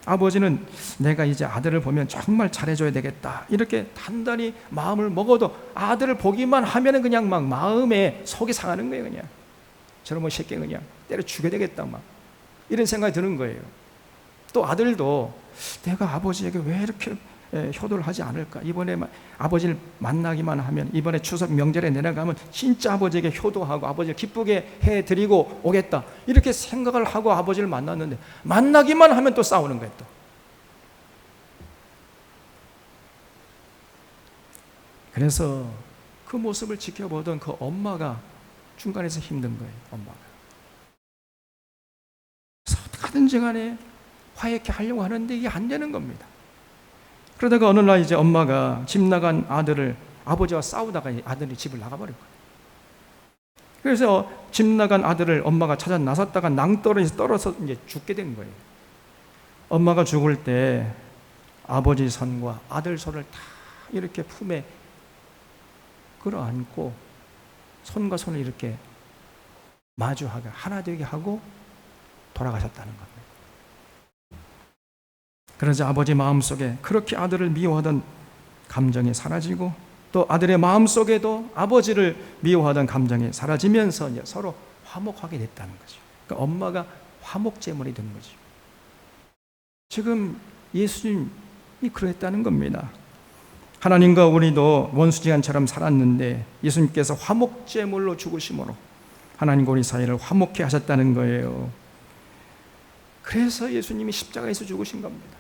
아버지는 내가 이제 아들을 보면 정말 잘해줘야 되겠다 이렇게 단단히 마음을 먹어도 아들을 보기만 하면은 그냥 막 마음에 속이 상하는 거예요. 그냥 저놈의 새끼 그냥 때려 죽여야 되겠다 막 이런 생각이 드는 거예요. 또 아들도 내가 아버지에게 왜 이렇게 효도를 하지 않을까? 이번에 아버지를 만나기만 하면 이번에 추석 명절에 내려가면 진짜 아버지에게 효도하고 아버지를 기쁘게 해드리고 오겠다 이렇게 생각을 하고 아버지를 만났는데 만나기만 하면 또 싸우는 거예요. 또 그래서 그 모습을 지켜보던 그 엄마가 중간에서 힘든 거예요. 엄마가 그래서 어떻게든지 간에 화해케 하려고 하는데 이게 안 되는 겁니다. 그러다가 어느 날 이제 엄마가 집 나간 아들을 아버지와 싸우다가 아들이 집을 나가버린 거예요. 그래서 집 나간 아들을 엄마가 찾아 나섰다가 낭떠러지에서 떨어져 이제 죽게 된 거예요. 엄마가 죽을 때 아버지 손과 아들 손을 다 이렇게 품에 끌어안고 손과 손을 이렇게 마주하게 하나 되게 하고 돌아가셨다는 겁니다. 그러자 아버지 마음속에 그렇게 아들을 미워하던 감정이 사라지고 또 아들의 마음속에도 아버지를 미워하던 감정이 사라지면서 이제 서로 화목하게 됐다는 거죠. 그러니까 엄마가 화목제물이 된 거죠. 지금 예수님이 그랬다는 겁니다. 하나님과 우리도 원수지간처럼 살았는데 예수님께서 화목제물로 죽으심으로 하나님과 우리 사이를 화목케 하셨다는 거예요. 그래서 예수님이 십자가에서 죽으신 겁니다.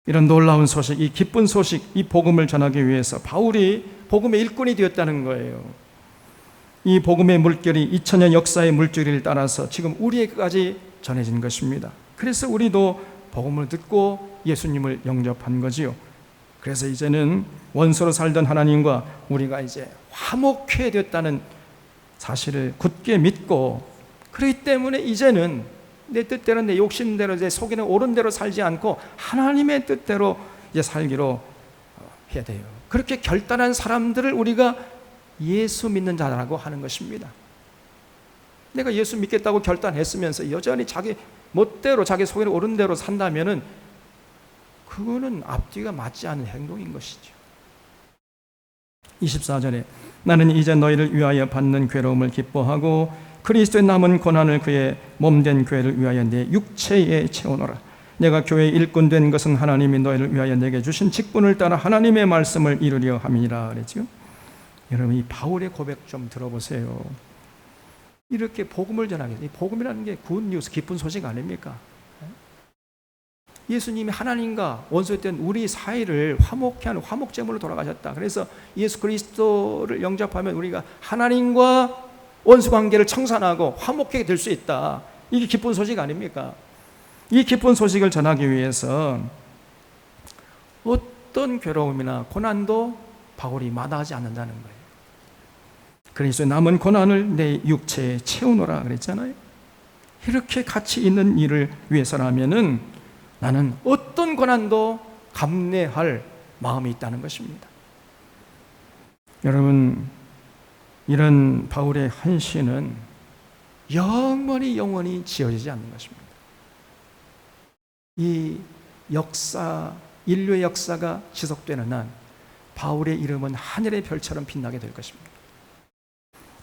이런 놀라운 소식, 이 기쁜 소식, 이 복음을 전하기 위해서 바울이 복음의 일꾼이 되었다는 거예요. 이 복음의 물결이 2000년 역사의 물줄기를 따라서 지금 우리에게까지 전해진 것입니다. 그래서 우리도 복음을 듣고 예수님을 영접한 거지요. 그래서 이제는 원수로 살던 하나님과 우리가 이제 화목해 됐다는 사실을 굳게 믿고, 그렇기 때문에 이제는 내 뜻대로 내 욕심대로 이제 속에는 옳은 대로 살지 않고 하나님의 뜻대로 이제 살기로 해야 돼요. 그렇게 결단한 사람들을 우리가 예수 믿는 자라고 하는 것입니다. 내가 예수 믿겠다고 결단했으면서 여전히 자기 멋대로 자기 속에는 옳은 대로 산다면은 그거는 앞뒤가 맞지 않는 행동인 것이죠. 24절에 나는 이제 너희를 위하여 받는 괴로움을 기뻐하고 그리스도의 남은 고난을 그의 몸된 교회를 위하여 내 육체에 채우노라. 내가 교회의 일꾼 된 것은 하나님이 너희를 위하여 내게 주신 직분을 따라 하나님의 말씀을 이루려 함이니라 그랬죠. 여러분, 이 바울의 고백 좀 들어보세요. 이렇게 복음을 전하기 위해서, 이 복음이라는 게 굿뉴스, 기쁜 소식 아닙니까? 예수님이 하나님과 원수였던 우리 사이를 화목케 하는 화목제물로 돌아가셨다. 그래서 예수 그리스도를 영접하면 우리가 하나님과 원수 관계를 청산하고 화목하게 될 수 있다. 이게 기쁜 소식 아닙니까? 이 기쁜 소식을 전하기 위해서 어떤 괴로움이나 고난도 바울이 마다하지 않는다는 거예요. 그리스도의 남은 고난을 내 육체에 채우노라 그랬잖아요. 이렇게 가치 있는 일을 위해서라면은 나는 어떤 고난도 감내할 마음이 있다는 것입니다. 여러분, 이런 바울의 헌신은 영원히 지워지지 않는 것입니다. 이 역사, 인류의 역사가 지속되는 한 바울의 이름은 하늘의 별처럼 빛나게 될 것입니다.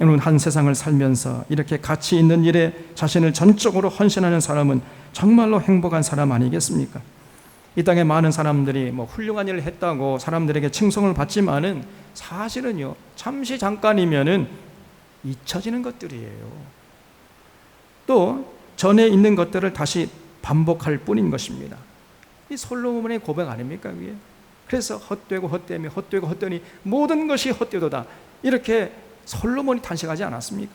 여러분, 한 세상을 살면서 이렇게 가치 있는 일에 자신을 전적으로 헌신하는 사람은 정말로 행복한 사람 아니겠습니까? 이 땅에 많은 사람들이 훌륭한 일을 했다고 사람들에게 칭송을 받지만은 사실은요, 잠깐이면은 잊혀지는 것들이에요. 또 전에 있는 것들을 다시 반복할 뿐인 것입니다. 이 솔로몬의 고백 아닙니까, 그게? 그래서 헛되고 헛되니 모든 것이 헛되도다. 이렇게 솔로몬이 탄식하지 않았습니까?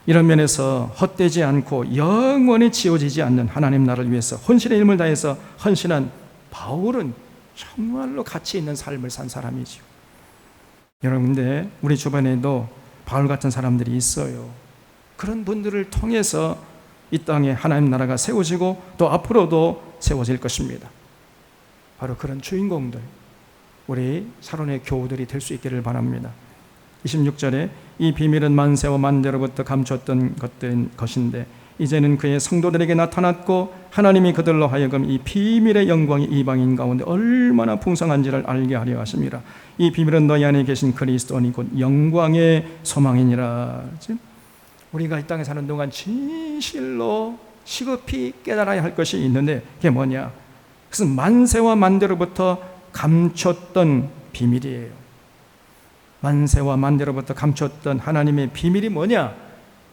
이런 면에서 헛되지 않고 영원히 지워지지 않는 하나님 나라를 위해서 혼신의 힘을 다해서 헌신한 바울은 정말로 가치 있는 삶을 산 사람이죠. 여러분들, 우리 주변에도 바울 같은 사람들이 있어요. 그런 분들을 통해서 이 땅에 하나님 나라가 세워지고 또 앞으로도 세워질 것입니다. 바로 그런 주인공들, 우리 사론의 교우들이 될 수 있기를 바랍니다. 26절에 이 비밀은 만세와 만대로부터 감췄던 것인데 이제는 그의 성도들에게 나타났고 하나님이 그들로 하여금 이 비밀의 영광이 이방인 가운데 얼마나 풍성한지를 알게 하려 하심이라. 이 비밀은 너희 안에 계신 그리스도니 곧 영광의 소망이니라. 우리가 이 땅에 사는 동안 진실로 시급히 깨달아야 할 것이 있는데 그게 뭐냐? 그것은 만세와 만대로부터 감췄던 비밀이에요. 만세와 만대로부터 감췄던 하나님의 비밀이 뭐냐?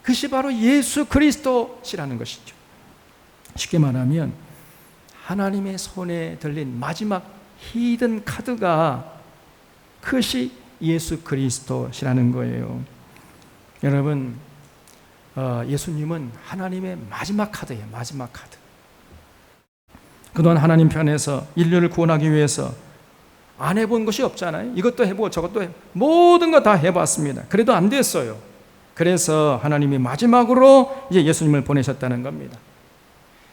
그것이 바로 예수 그리스도시라는 것이죠. 쉽게 말하면 하나님의 손에 들린 마지막 히든 카드가 그것이 예수 그리스도시라는 거예요. 여러분, 예수님은 하나님의 마지막 카드예요. 마지막 카드. 그동안 하나님 편에서 인류를 구원하기 위해서 안 해본 것이 없잖아요. 이것도 해보고 저것도 해보고 모든 거 다 해봤습니다. 그래도 안 됐어요. 그래서 하나님이 마지막으로 이제 예수님을 보내셨다는 겁니다.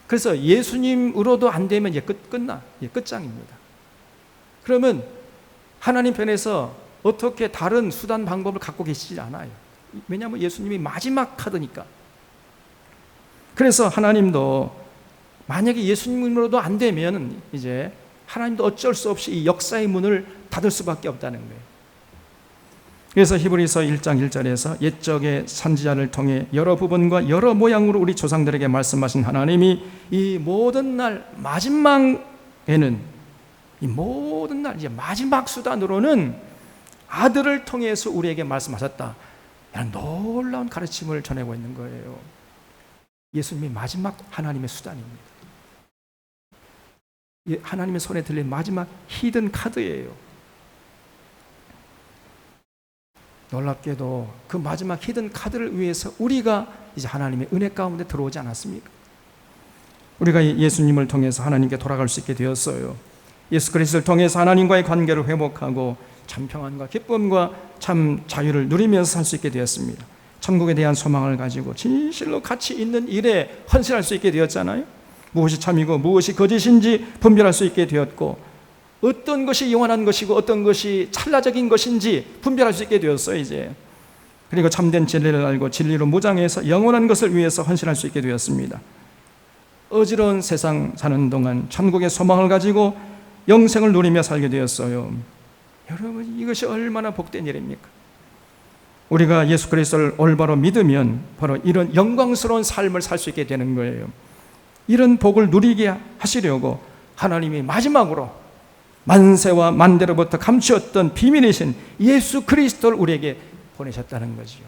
그래서 예수님으로도 안 되면 이제 끝나. 이제 끝장입니다. 그러면 하나님 편에서 어떻게 다른 수단 방법을 갖고 계시지 않아요. 왜냐하면 예수님이 마지막 카드니까. 그래서 하나님도 만약에 예수님으로도 안 되면 이제 하나님도 어쩔 수 없이 이 역사의 문을 닫을 수밖에 없다는 거예요. 그래서 히브리서 1장 1절에서 옛적의 선지자를 통해 여러 부분과 여러 모양으로 우리 조상들에게 말씀하신 하나님이 이 모든 날 마지막에는, 이 모든 날 이제 마지막 수단으로는 아들을 통해서 우리에게 말씀하셨다. 이런 놀라운 가르침을 전하고 있는 거예요. 예수님이 마지막 하나님의 수단입니다. 하나님의 손에 들린 마지막 히든 카드예요. 놀랍게도 그 마지막 히든 카드를 위해서 우리가 이제 하나님의 은혜 가운데 들어오지 않았습니까? 우리가 예수님을 통해서 하나님께 돌아갈 수 있게 되었어요. 예수 그리스도를 통해서 하나님과의 관계를 회복하고 참 평안과 기쁨과 참 자유를 누리면서 살 수 있게 되었습니다. 천국에 대한 소망을 가지고 진실로 가치 있는 일에 헌신할 수 있게 되었잖아요. 무엇이 참이고 무엇이 거짓인지 분별할 수 있게 되었고, 어떤 것이 영원한 것이고 어떤 것이 찰나적인 것인지 분별할 수 있게 되었어요 이제. 그리고 참된 진리를 알고 진리로 무장해서 영원한 것을 위해서 헌신할 수 있게 되었습니다. 어지러운 세상 사는 동안 천국의 소망을 가지고 영생을 누리며 살게 되었어요. 여러분, 이것이 얼마나 복된 일입니까? 우리가 예수 그리스도를 올바로 믿으면 바로 이런 영광스러운 삶을 살 수 있게 되는 거예요. 이런 복을 누리게 하시려고 하나님이 마지막으로 만세와 만대로부터 감추었던 비밀이신 예수 그리스도를 우리에게 보내셨다는 거죠.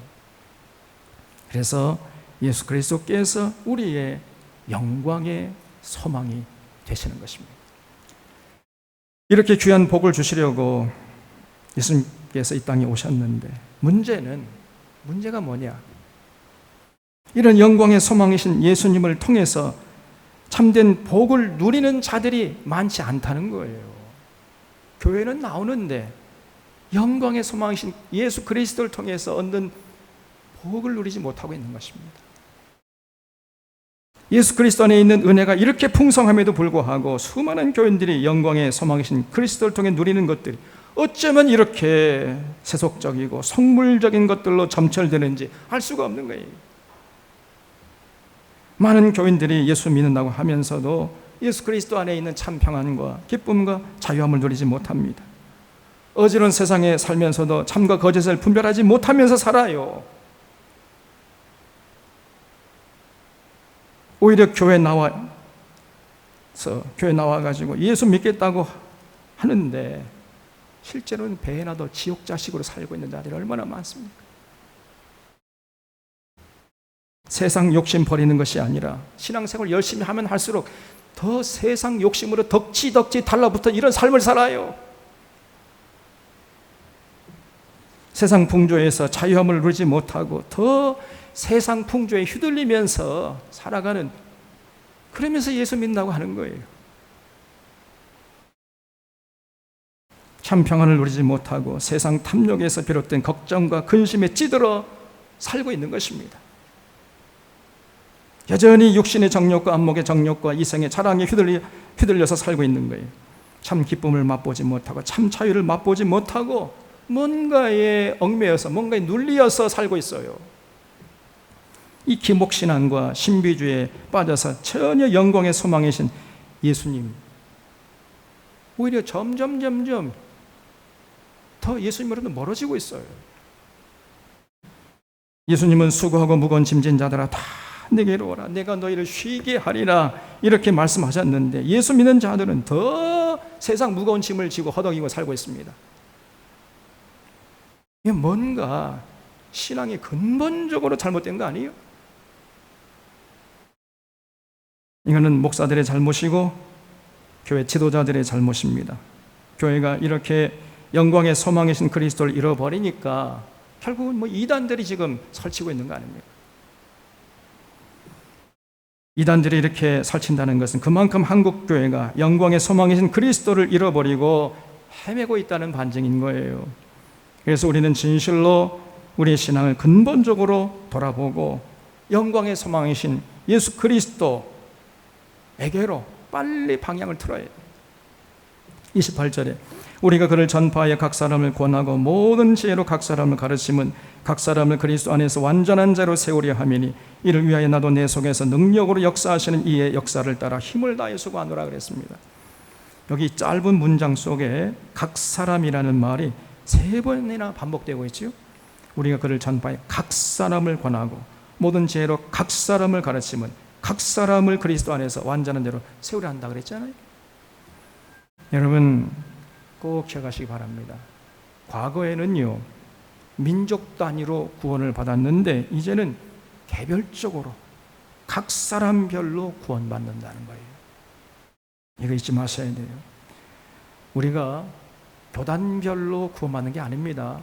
그래서 예수 그리스도께서 우리의 영광의 소망이 되시는 것입니다. 이렇게 귀한 복을 주시려고 예수님께서 이 땅에 오셨는데, 문제가 뭐냐? 이런 영광의 소망이신 예수님을 통해서 참된 복을 누리는 자들이 많지 않다는 거예요. 교회는 나오는데 영광의 소망이신 예수 그리스도를 통해서 얻는 복을 누리지 못하고 있는 것입니다. 예수 그리스도 안에 있는 은혜가 이렇게 풍성함에도 불구하고 수많은 교인들이 영광의 소망이신 그리스도를 통해 누리는 것들이 어쩌면 이렇게 세속적이고 속물적인 것들로 점철되는지 알 수가 없는 거예요. 많은 교인들이 예수 믿는다고 하면서도 예수 그리스도 안에 있는 참 평안과 기쁨과 자유함을 누리지 못합니다. 어지러운 세상에 살면서도 참과 거짓을 분별하지 못하면서 살아요. 오히려 교회 나와가지고 예수 믿겠다고 하는데 실제로는 배에나 더 지옥 자식으로 살고 있는 자들이 얼마나 많습니까? 세상 욕심 버리는 것이 아니라 신앙생활 열심히 하면 할수록 더 세상 욕심으로 덕지 달라붙어 이런 삶을 살아요. 세상 풍조에서 자유함을 누리지 못하고 더 세상 풍조에 휘둘리면서 살아가는, 그러면서 예수 믿는다고 하는 거예요. 참 평안을 누리지 못하고 세상 탐욕에서 비롯된 걱정과 근심에 찌들어 살고 있는 것입니다. 여전히 육신의 정욕과 안목의 정욕과 이생의 자랑에 휘둘려서 살고 있는 거예요. 참 기쁨을 맛보지 못하고 참 자유를 맛보지 못하고 뭔가에 얽매여서 뭔가에 눌리어서 살고 있어요. 이 기목신앙과 신비주의에 빠져서 전혀 영광의 소망이신 예수님, 오히려 점점 더 예수님으로부터 멀어지고 있어요. 예수님은 수고하고 무거운 짐진 자들아 다 내게로 오라, 내가 너희를 쉬게 하리라, 이렇게 말씀하셨는데 예수 믿는 자들은 더 세상 무거운 짐을 지고 허덕이고 살고 있습니다. 이게 뭔가 신앙이 근본적으로 잘못된 거 아니에요? 이거는 목사들의 잘못이고 교회 지도자들의 잘못입니다. 교회가 이렇게 영광의 소망이신 그리스도를 잃어버리니까 결국은 이단들이 지금 설치고 있는 거 아닙니까? 이단들이 이렇게 설친다는 것은 그만큼 한국교회가 영광의 소망이신 그리스도를 잃어버리고 헤매고 있다는 반증인 거예요. 그래서 우리는 진실로 우리의 신앙을 근본적으로 돌아보고 영광의 소망이신 예수 그리스도에게로 빨리 방향을 틀어야 해요. 28절에 우리가 그를 전파하여 각 사람을 권하고 모든 지혜로 각 사람을 가르치면 각 사람을 그리스도 안에서 완전한 자로 세우려 함이니 이를 위하여 나도 내 속에서 능력으로 역사하시는 이의 역사를 따라 힘을 다해 수고하노라 그랬습니다. 여기 짧은 문장 속에 각 사람이라는 말이 3번이나 반복되고 있지요. 우리가 그를 전파해 각 사람을 권하고 모든 지혜로 각 사람을 가르치면 각 사람을 그리스도 안에서 완전한 대로 세우려 한다 그랬잖아요. 여러분 꼭 기억하시기 바랍니다. 과거에는요, 민족 단위로 구원을 받았는데 이제는 개별적으로 각 사람별로 구원받는다는 거예요. 이거 잊지 마셔야 돼요. 우리가 교단별로 구원받는 게 아닙니다.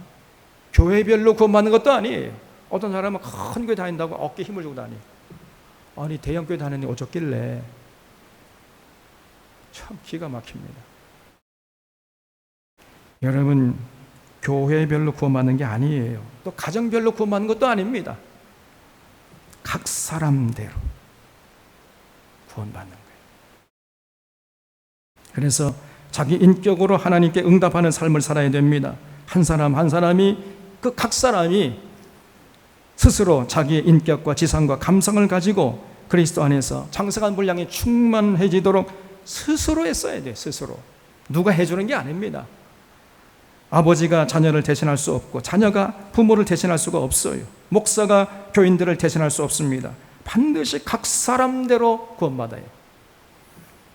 교회별로 구원받는 것도 아니에요. 어떤 사람은 큰 교회 다닌다고 어깨에 힘을 주고 다니. 아니 대형 교회 다니는데 어쩌길래. 참 기가 막힙니다. 여러분 교회별로 구원받는 게 아니에요. 또 가정별로 구원받는 것도 아닙니다. 각 사람대로 구원받는 거예요. 그래서 자기 인격으로 하나님께 응답하는 삶을 살아야 됩니다. 한 사람 한 사람이 그 각 사람이 스스로 자기의 인격과 지상과 감성을 가지고 그리스도 안에서 장성한 분량이 충만해지도록 스스로 애써야 돼요. 스스로. 누가 해주는 게 아닙니다. 아버지가 자녀를 대신할 수 없고 자녀가 부모를 대신할 수가 없어요. 목사가 교인들을 대신할 수 없습니다. 반드시 각 사람대로 구원받아요.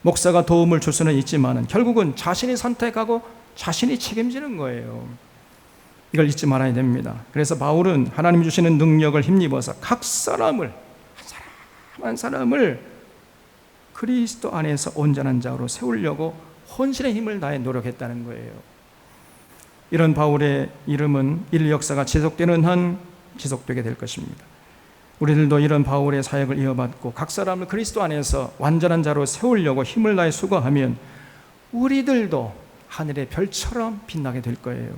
목사가 도움을 줄 수는 있지만 결국은 자신이 선택하고 자신이 책임지는 거예요. 이걸 잊지 말아야 됩니다. 그래서 바울은 하나님이 주시는 능력을 힘입어서 각 사람을 한 사람 한 사람을 그리스도 안에서 온전한 자로 세우려고 혼신의 힘을 다해 노력했다는 거예요. 이런 바울의 이름은 인류 역사가 지속되는 한 지속되게 될 것입니다. 우리들도 이런 바울의 사역을 이어받고 각 사람을 그리스도 안에서 완전한 자로 세우려고 힘을 다해 수고하면 우리들도 하늘의 별처럼 빛나게 될 거예요.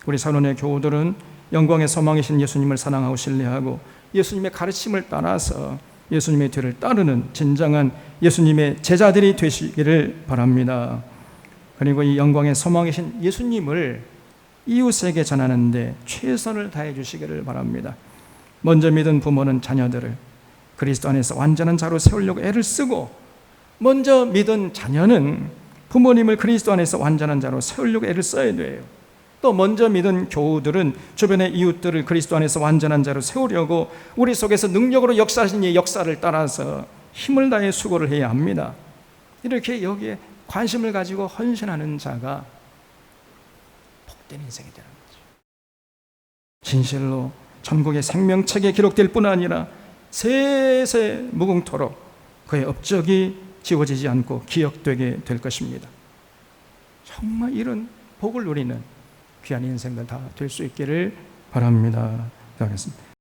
우리 산원의 교우들은 영광의 소망이신 예수님을 사랑하고 신뢰하고 예수님의 가르침을 따라서 예수님의 뒤를 따르는 진정한 예수님의 제자들이 되시기를 바랍니다. 그리고 이 영광의 소망이신 예수님을 이웃에게 전하는데 최선을 다해 주시기를 바랍니다. 먼저 믿은 부모는 자녀들을 그리스도 안에서 완전한 자로 세우려고 애를 쓰고, 먼저 믿은 자녀는 부모님을 그리스도 안에서 완전한 자로 세우려고 애를 써야 돼요. 또 먼저 믿은 교우들은 주변의 이웃들을 그리스도 안에서 완전한 자로 세우려고 우리 속에서 능력으로 역사하신 이 역사를 따라서 힘을 다해 수고를 해야 합니다. 이렇게 여기에 관심을 가지고 헌신하는 자가 복된 인생이 되는 거죠. 진실로 천국의 생명책에 기록될 뿐 아니라 세세 무궁토록 그의 업적이 지워지지 않고 기억되게 될 것입니다. 정말 이런 복을 누리는 귀한 인생들 다 될 수 있기를 바랍니다. 기도하겠습니다.